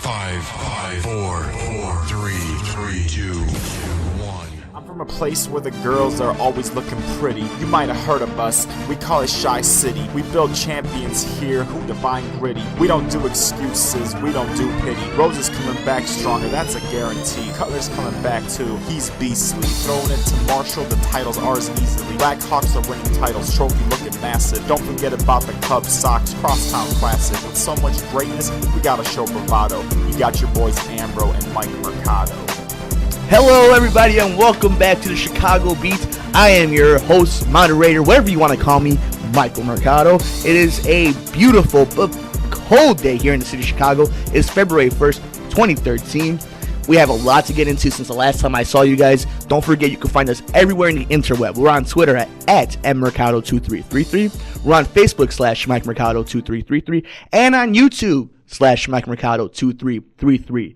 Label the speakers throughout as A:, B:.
A: Five, four, three, two, one.
B: I'm from a place where the girls are always looking pretty. You might have heard of us, we call it Shy City. We build champions here who define gritty. We don't do excuses, we don't do pity. Rose is coming back stronger, that's a guarantee. Cutler's coming back too, he's beastly. Throwing it to Marshall, the title's ours easily. Blackhawks are winning titles, trophy looking massive. Don't forget about the Cubs, Sox, Crosstown Classic. With so much greatness, we gotta show bravado. You got your boys Ambro and Mike Mercado.
C: Hello everybody and welcome back to the Chicago Beat. I am your host, moderator, whatever you want to call me, Michael Mercado. It is a beautiful but cold day here in the city of Chicago. It's February 1st, 2013. We have a lot to get into since the last time I saw you guys. Don't forget you can find us everywhere in the interweb. We're on Twitter at mmercado2333. We're on Facebook /MikeMercado2333 and on YouTube /MikeMercado2333.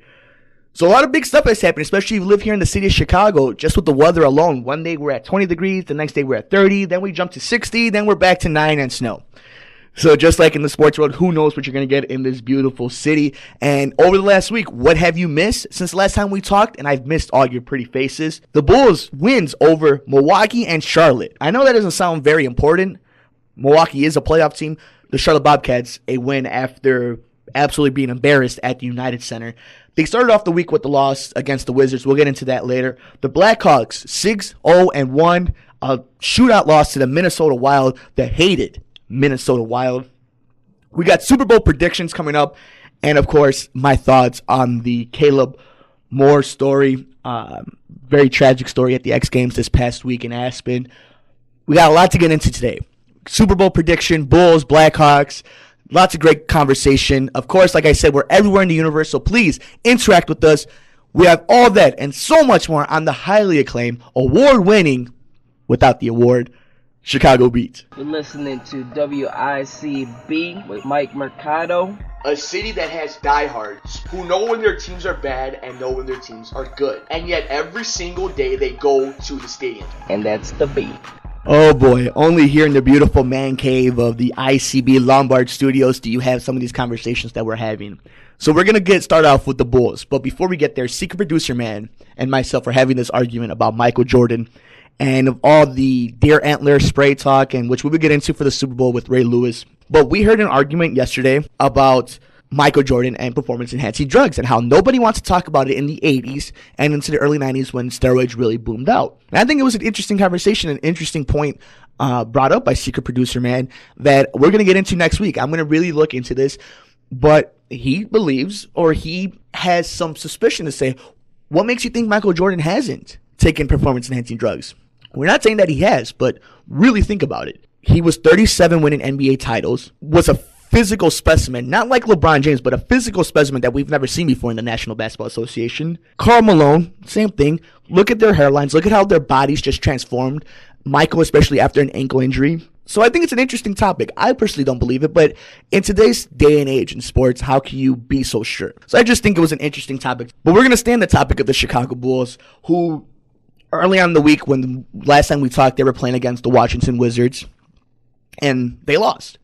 C: So a lot of big stuff has happened, especially if you live here in the city of Chicago, just with the weather alone. One day we're at 20 degrees, the next day we're at 30, then we jump to 60, then we're back to 9 and snow. So just like in the sports world, who knows what you're going to get in this beautiful city. And over the last week, what have you missed since the last time we talked? And I've missed all your pretty faces. The Bulls wins over Milwaukee and Charlotte. I know that doesn't sound very important. Milwaukee is a playoff team. The Charlotte Bobcats, a win after absolutely being embarrassed at the United Center. They started off the week with the loss against the Wizards. We'll get into that later. The Blackhawks, 6-0-1, a shootout loss to the Minnesota Wild, the hated Minnesota Wild. We got Super Bowl predictions coming up, and of course, my thoughts on the Caleb Moore story. Very tragic story at the X Games this past week in Aspen. We got a lot to get into today. Super Bowl prediction, Bulls, Blackhawks. Lots of great conversation. Of course, like I said, we're everywhere in the universe, so please interact with us. We have all that and so much more on the highly acclaimed, award-winning, without the award, Chicago Beat.
D: You're listening to WICB with Mike Mercado.
C: A city that has diehards who know when their teams are bad and know when their teams are good. And yet every single day they go to the stadium.
D: And that's the Beat.
C: Oh boy, only here in the beautiful man cave of the ICB Lombard Studios do you have some of these conversations that we're having. So we're going to start off with the Bulls. But before we get there, Secret Producer Man and myself are having this argument about Michael Jordan and of all the deer antler spray talk, and which we will get into for the Super Bowl with Ray Lewis. But we heard an argument yesterday about Michael Jordan and performance-enhancing drugs and how nobody wants to talk about it in the 80s and into the early 90s when steroids really boomed out. And I think it was an interesting conversation, an interesting point brought up by Secret Producer Man that we're going to get into next week. I'm going to really look into this, but he believes, or he has some suspicion to say, what makes you think Michael Jordan hasn't taken performance-enhancing drugs? We're not saying that he has, but really think about it. He was 37 winning NBA titles, was a physical specimen, not like LeBron James, but a physical specimen that we've never seen before in the National Basketball Association. Karl Malone, same thing. Look at their hairlines. Look at how their bodies just transformed. Michael, especially after an ankle injury. So I think it's an interesting topic. I personally don't believe it, but in today's day and age in sports, how can you be so sure? So I just think it was an interesting topic. But we're going to stay on the topic of the Chicago Bulls, who early on in the week, when last time we talked, they were playing against the Washington Wizards, and they lost.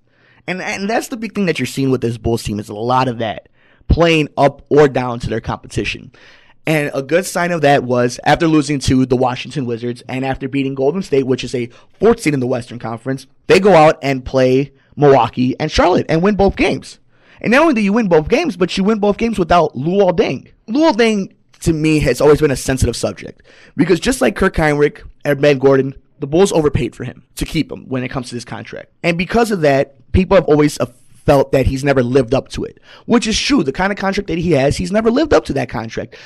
C: And that's the big thing that you're seeing with this Bulls team is a lot of that, playing up or down to their competition. And a good sign of that was after losing to the Washington Wizards and after beating Golden State, which is a fourth seed in the Western Conference, they go out and play Milwaukee and Charlotte and win both games. And not only do you win both games, but you win both games without Luol Deng. Luol Deng, to me, has always been a sensitive subject because just like Kirk Heinrich and Ben Gordon, the Bulls overpaid for him to keep him when it comes to this contract. And because of that, people have always felt that he's never lived up to it, which is true. The kind of contract that he has, he's never lived up to that contract.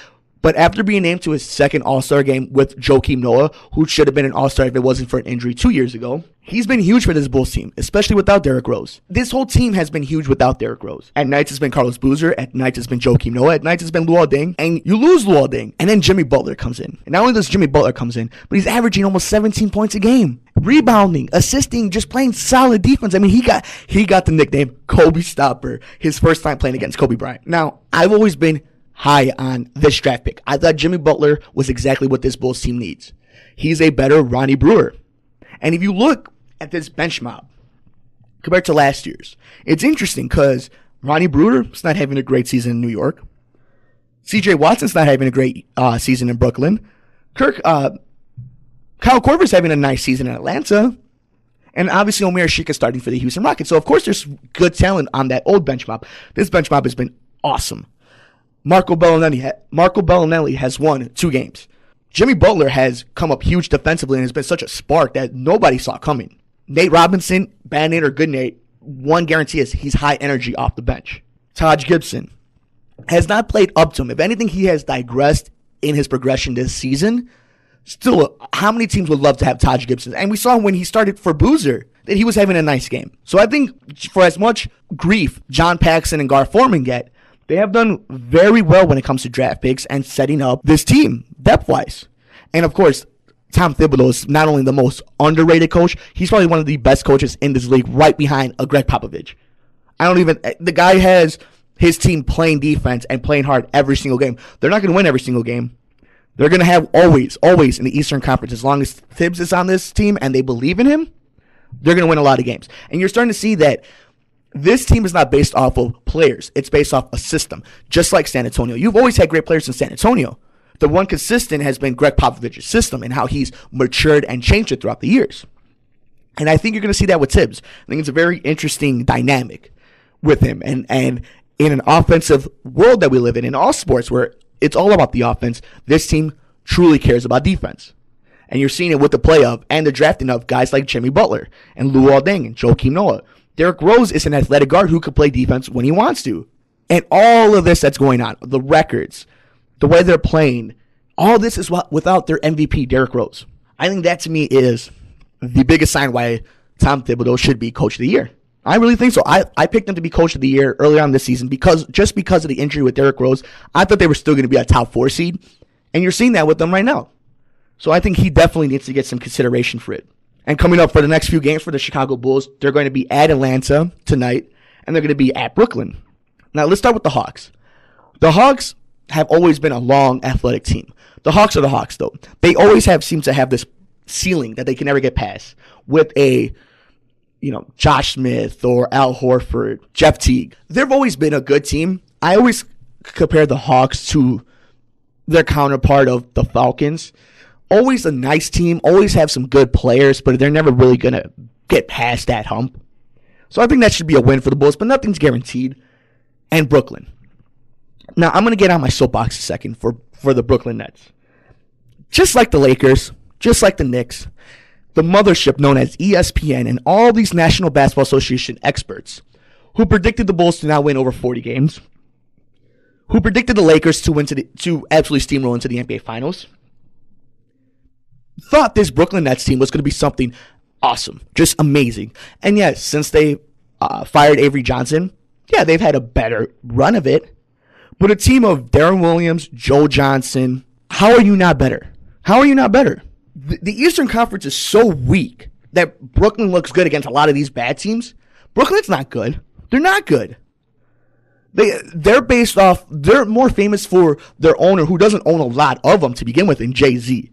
C: But after being named to his second All-Star game with Joakim Noah, who should have been an All-Star if it wasn't for an injury 2 years ago, he's been huge for this Bulls team, especially without Derrick Rose. This whole team has been huge without Derrick Rose. At nights it's been Carlos Boozer, at nights it's been Joakim Noah, at nights it's been Luol Deng, and you lose Luol Deng, and then Jimmy Butler comes in. And not only does Jimmy Butler comes in, but he's averaging almost 17 points a game. Rebounding, assisting, just playing solid defense. I mean, he got the nickname Kobe Stopper his first time playing against Kobe Bryant. Now, I've always been high on this draft pick. I thought Jimmy Butler was exactly what this Bulls team needs. He's a better Ronnie Brewer. And if you look at this bench mob compared to last year's, it's interesting because Ronnie Brewer is not having a great season in New York. CJ Watson's not having a great season in Brooklyn. Kyle Korver's having a nice season in Atlanta. And obviously Omer Ashik is starting for the Houston Rockets. So, of course, there's good talent on that old bench mob. This bench mob has been awesome. Marco Bellinelli has won 2 games. Jimmy Butler has come up huge defensively and has been such a spark that nobody saw coming. Nate Robinson, bad Nate or good Nate, one guarantee is he's high energy off the bench. Taj Gibson has not played up to him. If anything, he has digressed in his progression this season. Still, how many teams would love to have Taj Gibson? And we saw when he started for Boozer that he was having a nice game. So I think for as much grief John Paxson and Gar Forman get, they have done very well when it comes to draft picks and setting up this team depth-wise. And of course, Tom Thibodeau is not only the most underrated coach, he's probably one of the best coaches in this league, right behind a Greg Popovich. The guy has his team playing defense and playing hard every single game. They're not going to win every single game. They're going to have always in the Eastern Conference, as long as Thibs is on this team and they believe in him, they're going to win a lot of games. And you're starting to see that this team is not based off of players. It's based off a system, just like San Antonio. You've always had great players in San Antonio. The one consistent has been Greg Popovich's system and how he's matured and changed it throughout the years. And I think you're going to see that with Thibs. I think it's a very interesting dynamic with him. And in an offensive world that we live in all sports where it's all about the offense, this team truly cares about defense. And you're seeing it with the play of and the drafting of guys like Jimmy Butler and Luol Deng and Joakim Noah. Derrick Rose is an athletic guard who could play defense when he wants to. And all of this that's going on, the records, the way they're playing, all this is without their MVP, Derrick Rose. I think that to me is the biggest sign why Tom Thibodeau should be Coach of the Year. I really think so. I picked him to be Coach of the Year early on this season because of the injury with Derrick Rose. I thought they were still going to be a top 4 seed, and you're seeing that with them right now. So I think he definitely needs to get some consideration for it. And coming up for the next few games for the Chicago Bulls, they're going to be at Atlanta tonight, and they're going to be at Brooklyn. Now let's start with the Hawks. The Hawks have always been a long, athletic team. The Hawks are the Hawks, though. They always seem to have this ceiling that they can never get past with a Josh Smith or Al Horford, Jeff Teague. They've always been a good team. I always compare the Hawks to their counterpart of the Falcons. Always a nice team, always have some good players, but they're never really going to get past that hump. So I think that should be a win for the Bulls, but nothing's guaranteed. And Brooklyn. Now, I'm going to get on my soapbox a second for the Brooklyn Nets. Just like the Lakers, just like the Knicks, the mothership known as ESPN and all these National Basketball Association experts who predicted the Bulls to now win over 40 games, who predicted the Lakers to absolutely steamroll into the NBA Finals, thought this Brooklyn Nets team was going to be something awesome, just amazing. And yes, since they fired Avery Johnson, they've had a better run of it. But a team of Darren Williams, Joe Johnson, how are you not better? How are you not better? The Eastern Conference is so weak that Brooklyn looks good against a lot of these bad teams. Brooklyn's not good. They're not good. They're more famous for their owner, who doesn't own a lot of them to begin with, in Jay-Z.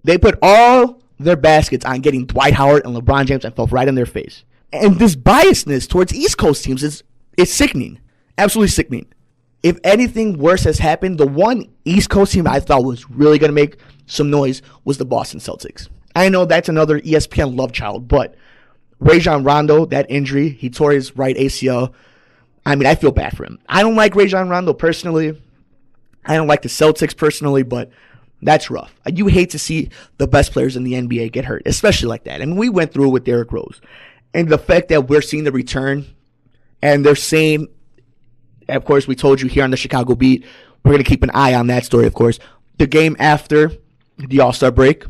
C: They put all their baskets on getting Dwight Howard and LeBron James and fell right in their face. And this biasness towards East Coast teams is sickening. Absolutely sickening. If anything worse has happened, the one East Coast team I thought was really going to make some noise was the Boston Celtics. I know that's another ESPN love child, but Rajon Rondo, that injury, he tore his right ACL. I feel bad for him. I don't like Rajon Rondo personally. I don't like the Celtics personally, but that's rough. You hate to see the best players in the NBA get hurt, especially like that. We went through it with Derrick Rose. And the fact that we're seeing the return, and they're saying, of course, we told you here on the Chicago Beat, we're going to keep an eye on that story, of course. The game after the All-Star break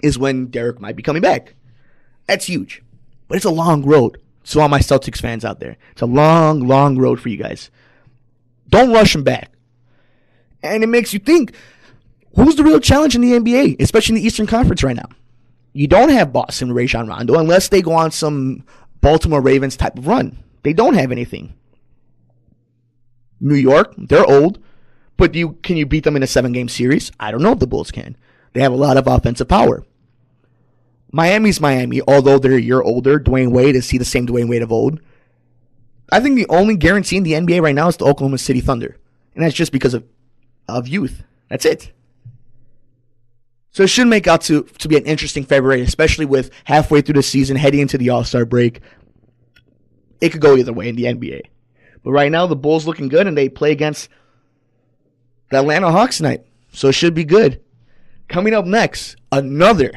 C: is when Derrick might be coming back. That's huge. But it's a long road. So all my Celtics fans out there, it's a long, long road for you guys. Don't rush him back. And it makes you think, who's the real challenge in the NBA, especially in the Eastern Conference right now? You don't have Boston, Rajon Rondo, unless they go on some Baltimore Ravens type of run. They don't have anything. New York, they're old, but can you beat them in a 7-game series? I don't know if the Bulls can. They have a lot of offensive power. Miami's Miami, although they're a year older. Dwayne Wade is the same Dwayne Wade of old. I think the only guarantee in the NBA right now is the Oklahoma City Thunder. And that's just because of youth. That's it. So it should make out to be an interesting February, especially with halfway through the season, heading into the All-Star break. It could go either way in the NBA. But right now, the Bulls looking good, and they play against the Atlanta Hawks tonight. So it should be good. Coming up next, another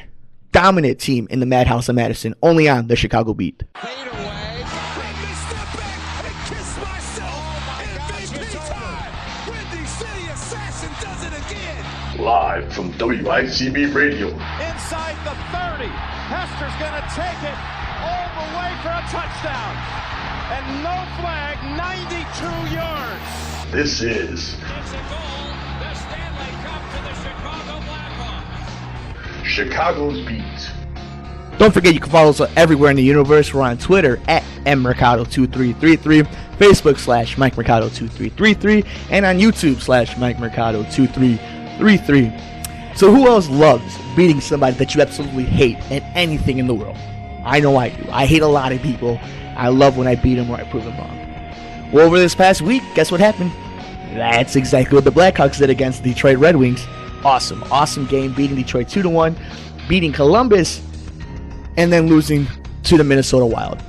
C: dominant team in the Madhouse of Madison, only on the Chicago Beat.
E: Fade away. Let me step back and kiss myself. MVP time. Windy City Assassin does it again.
F: Live from WICB Radio.
E: Inside the 30. Hester's going to take it all the way for a touchdown. And no flag, 92 yards.
F: This is
G: It's a goal, the Stanley Cup to the Chicago Blackhawks.
F: Chicago's Beat.
C: Don't forget you can follow us everywhere in the universe. We're on Twitter at mmercado2333, Facebook /Mike Mercado 2333, and on YouTube /Mike Mercado 2333. So who else loves beating somebody that you absolutely hate in anything in the world? I know I do. I hate a lot of people. I love when I beat them or I prove them wrong. Well, over this past week, guess what happened? That's exactly what the Blackhawks did against the Detroit Red Wings. Awesome game, beating Detroit 2-1, beating Columbus, and then losing to the Minnesota Wild.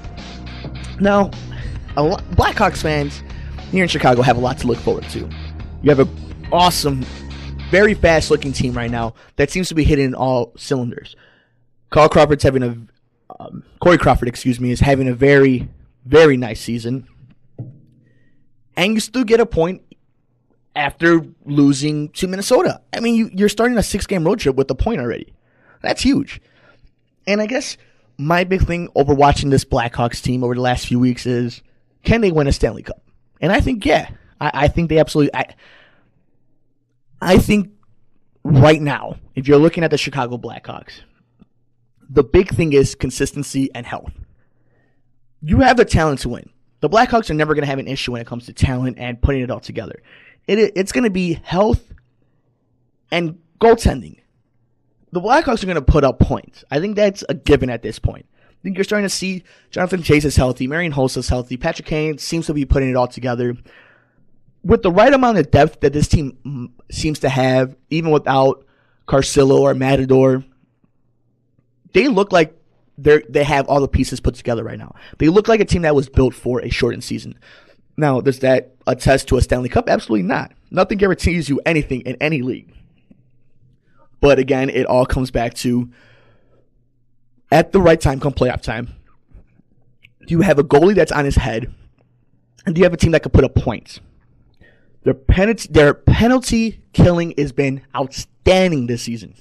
C: Now, Blackhawks fans here in Chicago have a lot to look forward to. You have an awesome, very fast-looking team right now that seems to be hitting all cylinders. Corey Crawford, is having a very, very nice season. And you still get a point after losing to Minnesota. I mean, you're starting a 6-game road trip with a point already. That's huge. And I guess my big thing over watching this Blackhawks team over the last few weeks is, can they win a Stanley Cup? And I think, yeah. I think they absolutely... I think right now, if you're looking at the Chicago Blackhawks, the big thing is consistency and health. You have the talent to win. The Blackhawks are never going to have an issue when it comes to talent and putting it all together. It's going to be health and goaltending. The Blackhawks are going to put up points. I think that's a given at this point. I think you're starting to see Jonathan Chase is healthy, Marian Hossa is healthy, Patrick Kane seems to be putting it all together. With the right amount of depth that this team seems to have, even without Carcillo or Matador, they look like they have all the pieces put together right now. They look like a team that was built for a shortened season. Now, does that attest to a Stanley Cup? Absolutely not. Nothing guarantees you anything in any league. But again, it all comes back to, at the right time, come playoff time, do you have a goalie that's on his head, and do you have a team that can put up points? Their penalty killing has been outstanding this season.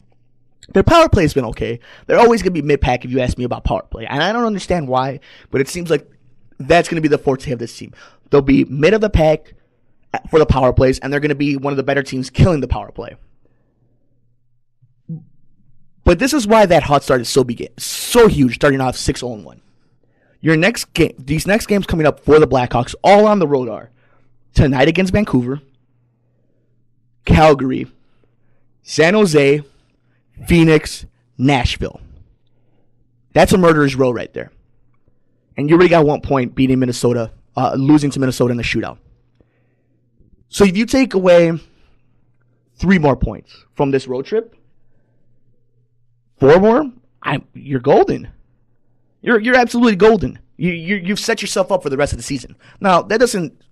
C: Their power play has been okay. They're always going to be mid-pack if you ask me about power play. And I don't understand why, but it seems like that's going to be the forte of this team. They'll be mid of the pack for the power plays, and they're going to be one of the better teams killing the power play. But this is why that hot start is so huge, starting off 6-0-1. These next games coming up for the Blackhawks, all on the road, are tonight against Vancouver, Calgary, San Jose, Phoenix, Nashville. That's a murderer's row right there. And you already got 1 point beating Minnesota, losing to Minnesota in the shootout. So if you take away 3 more points from this road trip, 4 more, you're golden. You're absolutely golden. You've set yourself up for the rest of the season. Now, that doesn't...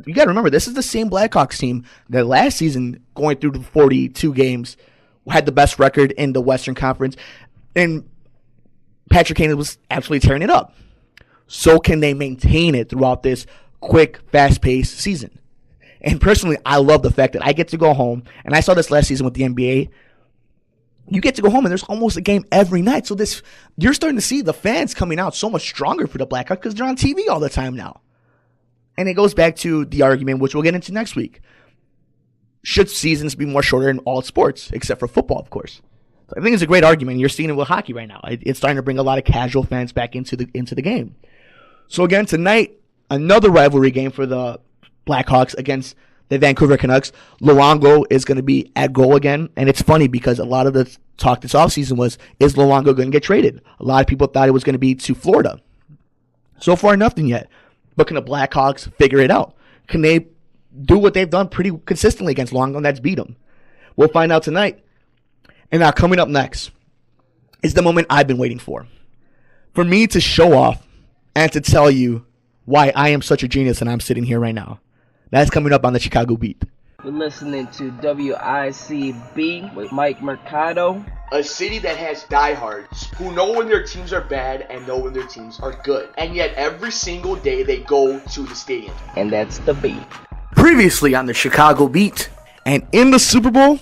C: You got to remember, this is the same Blackhawks team that last season, going through the 42 games, had the best record in the Western Conference, and Patrick Kane was absolutely tearing it up. So can they maintain it throughout this quick, fast-paced season? And personally, I love the fact that I get to go home, and I saw this last season with the NBA. You get to go home, and there's almost a game every night. So you're starting to see the fans coming out so much stronger for the Blackhawks because they're on TV all the time now. And it goes back to the argument, which we'll get into next week. Should seasons be more shorter in all sports, except for football, of course? So I think it's a great argument. You're seeing it with hockey right now. It's starting to bring a lot of casual fans back into the game. So again, tonight, another rivalry game for the Blackhawks against the Vancouver Canucks. Luongo is going to be at goal again. And it's funny because a lot of the talk this offseason was, is Luongo going to get traded? A lot of people thought it was going to be to Florida. So far, nothing yet. But can the Blackhawks figure it out? Can they do what they've done pretty consistently against Long Island, that's beat them. We'll find out tonight. And now coming up next is the moment I've been waiting for. For me to show off and to tell you why I am such a genius and I'm sitting here right now. That's coming up on the Chicago Beat.
D: You're listening to WICB with Mike Mercado.
C: A city that has diehards who know when their teams are bad and know when their teams are good. And yet every single day they go to the stadium.
D: And that's the beat.
C: Previously on the Chicago Beat. And in the Super Bowl,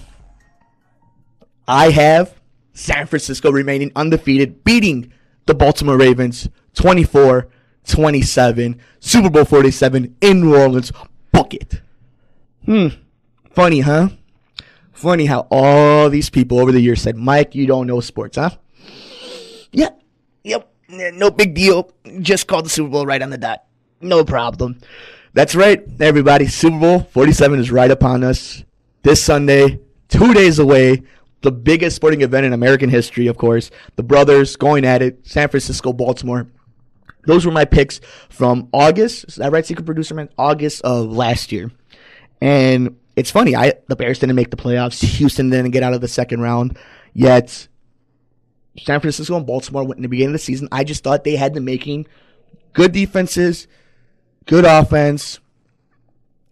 C: I have San Francisco remaining undefeated, beating the Baltimore Ravens 24-27. Super Bowl 47 in New Orleans. Book it. Funny, huh? Funny how all these people over the years said, Mike, you don't know sports, huh? Yeah. Yep. No big deal. Just called the Super Bowl right on the dot. No problem. That's right, everybody. Super Bowl 47 is right upon us. This Sunday, 2 days away. The biggest sporting event in American history, of course. The brothers going at it. San Francisco, Baltimore. Those were my picks from August. Is that right, secret producer man? August of last year. And it's funny, the Bears didn't make the playoffs. Houston didn't get out of the second round. Yet, San Francisco and Baltimore went in the beginning of the season. I just thought they had the making. Good defenses, good offense,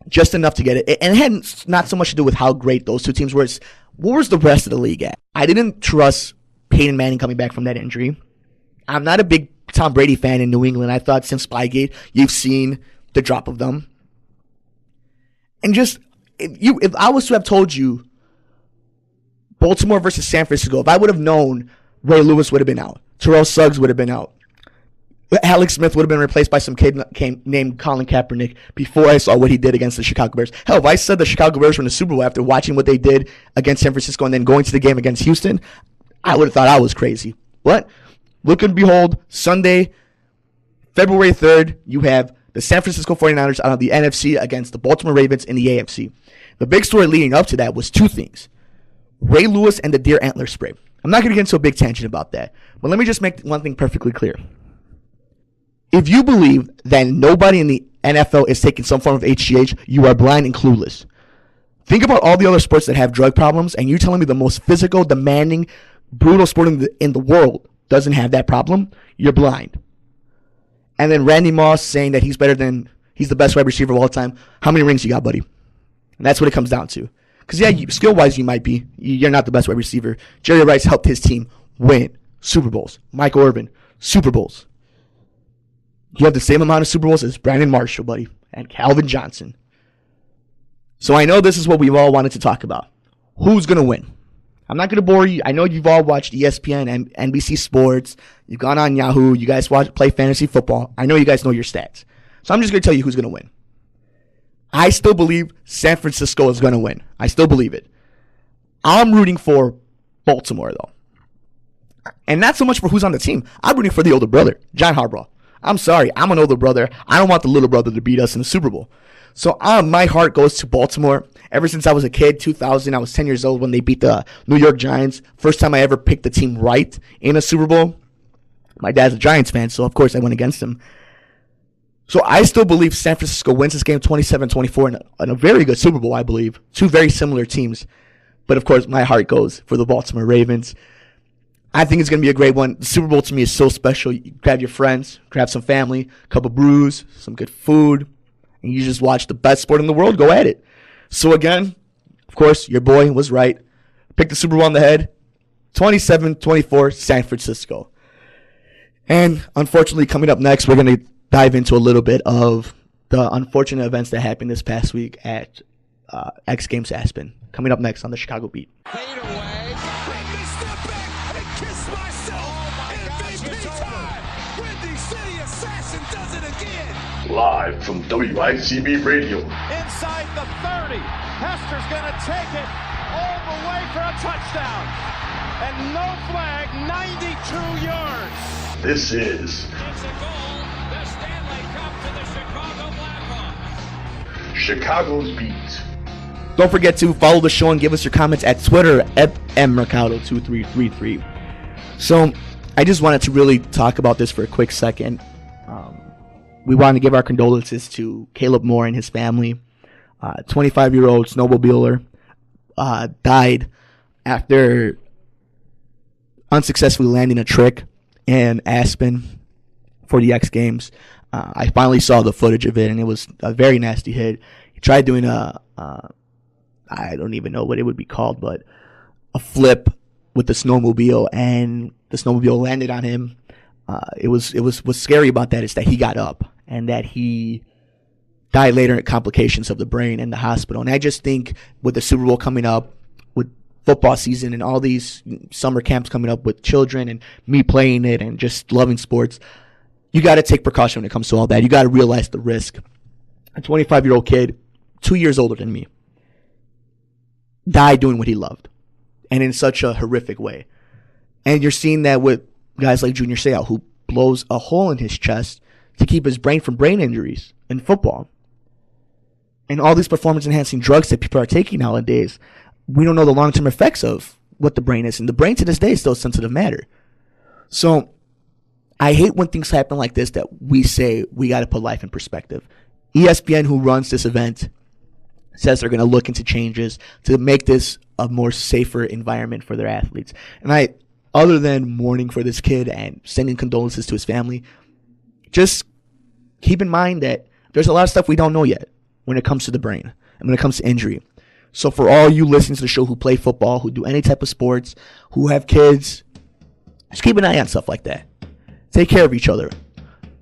C: just enough to get it. And it had not so much to do with how great those two teams were. It's what was the rest of the league at? I didn't trust Peyton Manning coming back from that injury. I'm not a big Tom Brady fan in New England. I thought since Spygate, you've seen the drop of them. And just, if I was to have told you Baltimore versus San Francisco, if I would have known Ray Lewis would have been out, Terrell Suggs would have been out, Alex Smith would have been replaced by some kid named Colin Kaepernick before I saw what he did against the Chicago Bears. Hell, if I said the Chicago Bears were in the Super Bowl after watching what they did against San Francisco and then going to the game against Houston, I would have thought I was crazy. But look and behold, Sunday, February 3rd, you have the San Francisco 49ers out of the NFC against the Baltimore Ravens in the AFC. The big story leading up to that was two things. Ray Lewis and the deer antler spray. I'm not going to get into a big tangent about that, but let me just make one thing perfectly clear. If you believe that nobody in the NFL is taking some form of HGH, you are blind and clueless. Think about all the other sports that have drug problems, and you're telling me the most physical, demanding, brutal sport in the world doesn't have that problem? You're blind. And then Randy Moss saying that he's the best wide receiver of all time. How many rings you got, buddy? And that's what it comes down to. Because, yeah, skill-wise, you might be. You're not the best wide receiver. Jerry Rice helped his team win Super Bowls. Michael Irvin, Super Bowls. You have the same amount of Super Bowls as Brandon Marshall, buddy, and Calvin Johnson. So I know this is what we've all wanted to talk about. Who's going to win? I'm not going to bore you. I know you've all watched ESPN and NBC Sports. You've gone on Yahoo. You guys play fantasy football. I know you guys know your stats. So I'm just going to tell you who's going to win. I still believe San Francisco is going to win. I still believe it. I'm rooting for Baltimore, though. And not so much for who's on the team. I'm rooting for the older brother, John Harbaugh. I'm sorry. I'm an older brother. I don't want the little brother to beat us in the Super Bowl. So my heart goes to Baltimore. Ever since I was a kid, 2000, I was 10 years old when they beat the New York Giants. First time I ever picked the team right in a Super Bowl. My dad's a Giants fan, so of course I went against him. So I still believe San Francisco wins this game 27-24 in a very good Super Bowl, I believe. Two very similar teams. But of course, my heart goes for the Baltimore Ravens. I think it's going to be a great one. The Super Bowl to me is so special. You grab your friends, grab some family, a couple brews, some good food, and you just watch the best sport in the world go at it. So again, of course, your boy was right. Pick the Super Bowl on the head. 27-24 San Francisco. And unfortunately, coming up next, we're going to dive into a little bit of the unfortunate events that happened this past week at X Games Aspen. Coming up next on the Chicago Beat.
G: Fade away. Let me step back and kiss myself. MVP time. Windy City Assassin does it again.
F: Live from WICB Radio.
E: Inside the 30. Hester's going to take it all the way for a touchdown. And no flag, 92 yards.
F: This is
G: It's a goal. The Stanley Cup to the Chicago Blackhawks.
F: Chicago's Beat.
C: Don't forget to follow the show and give us your comments at Twitter at mmercado2333. So I just wanted to really talk about this for a quick second. We want to give our condolences to Caleb Moore and his family. 25-year-old snowmobiler, died after unsuccessfully landing a trick in Aspen for the X Games. I finally saw the footage of it, and it was a very nasty hit. He tried doing I don't even know what it would be called, but a flip with the snowmobile, and the snowmobile landed on him. What's scary about that is that he got up and that he died later in complications of the brain in the hospital. And I just think with the Super Bowl coming up, with football season and all these summer camps coming up with children and me playing it and just loving sports, you got to take precaution when it comes to all that. You got to realize the risk. A 25-year-old kid, 2 years older than me, died doing what he loved, and in such a horrific way. And you're seeing that with guys like Junior Seau, who blows a hole in his chest to keep his brain from brain injuries in football. And all these performance-enhancing drugs that people are taking nowadays, we don't know the long-term effects of what the brain is. And the brain to this day is still sensitive matter. So I hate when things happen like this, that we say we got to put life in perspective. ESPN, who runs this event, says they're going to look into changes to make this a more safer environment for their athletes. And other than mourning for this kid and sending condolences to his family, just keep in mind that there's a lot of stuff we don't know yet when it comes to the brain and when it comes to injury. So for all you listening to the show who play football, who do any type of sports, who have kids, just keep an eye on stuff like that. Take care of each other.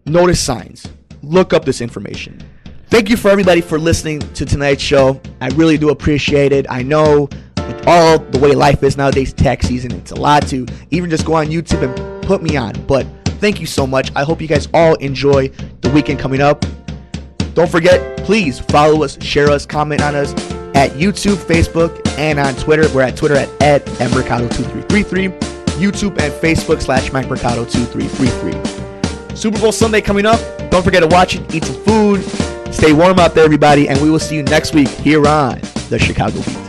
C: Notice signs. Look up this information. Thank you for everybody for listening to tonight's show. I really do appreciate it. I know with all the way life is nowadays, tax season, it's a lot to even just go on YouTube and put me on. But thank you so much. I hope you guys all enjoy the weekend coming up. Don't forget, please follow us, share us, comment on us at YouTube, Facebook, and on Twitter. We're at Twitter at @Mmercado2333. YouTube and Facebook /MikeMercado2333. Super Bowl Sunday coming up. Don't forget to watch it, eat some food, stay warm out there, everybody, and we will see you next week here on the Chicago Beat.